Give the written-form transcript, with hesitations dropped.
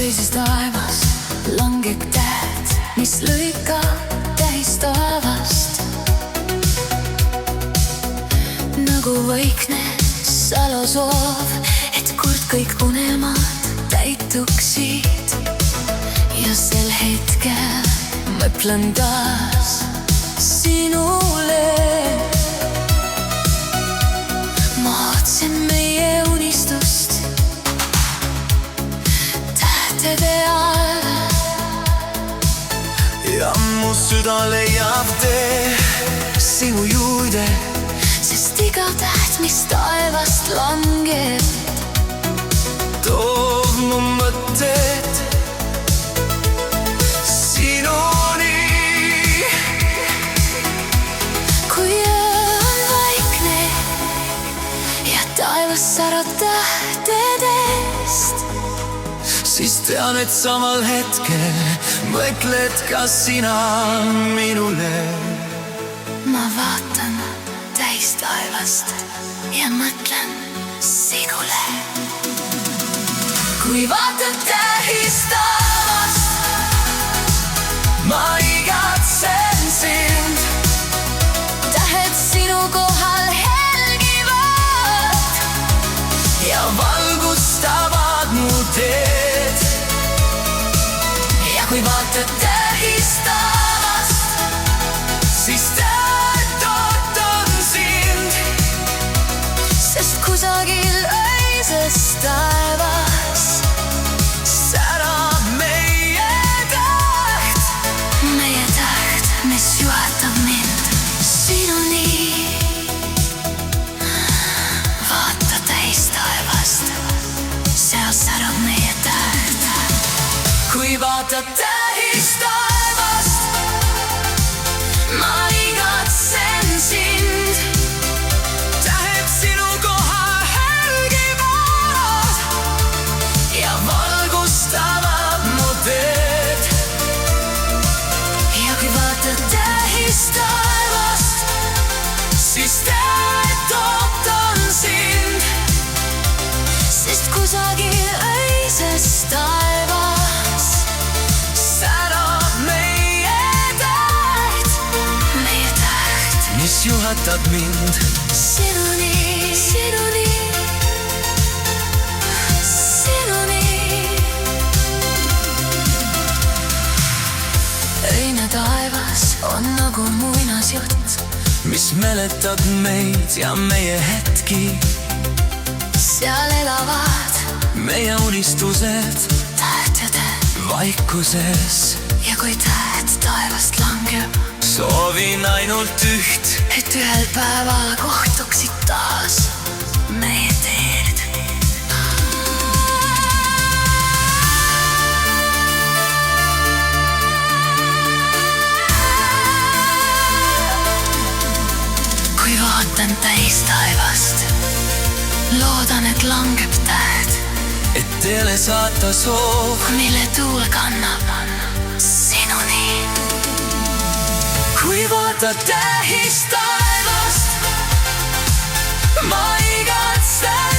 Öises taevas langeb täht, mis lõikab täis taevast. Nagu vaiknes salasoov, et kord kõik unelmad täituksid. Ja sel hetkel mõtlen taas sinule. Ma otsin meie unistust tähtede all. Ja mu süda leiab tee sinu juurde, sest iga täht, mis taevast langeb, toob mu mõtted sinuni. kui öö on vaikne ja taevas särab tähtedest, siis tean, et samal hetkel mõtled ka sina minule. ma vaatan täis taevast ja mõtlen sinule. kui vaatad täis taevast, ma igatsen sind. Tähed sinu kohal helgivad ja valgustavad mu teed. ja kui vaatad täis taevast, siis tead, ootan sind, sest kusagil öises taevas särab meie täht. meie täht, mis juhatab mind sinuni. vaata täis taevast, seal särab meie täht. kui vaatad täis taevast, ma igatsen sind. tähed sinu kohal helgivad ja valgustavad mu teed. ja kui vaatad täis taevast, siis tead, ootan sind, sest kusagil öises taevas särab meie täht, mis juhatab mind sinuni, sinuni, sinuni. öine taevas on nagu muinasjutt, mis mäletab meid ja meie hetki. seal elavad meie unistused tähtede vaikuses. ja kui täht taevast langeb, soovin ainult üht, et ühel päeval kohtuksid taas meie teed. kui vaatan täis taevast, loodan, et langeb täht, et teele saata soov, mille tuul kannab sinuni. kui vaatad täis taevast, ma igatsen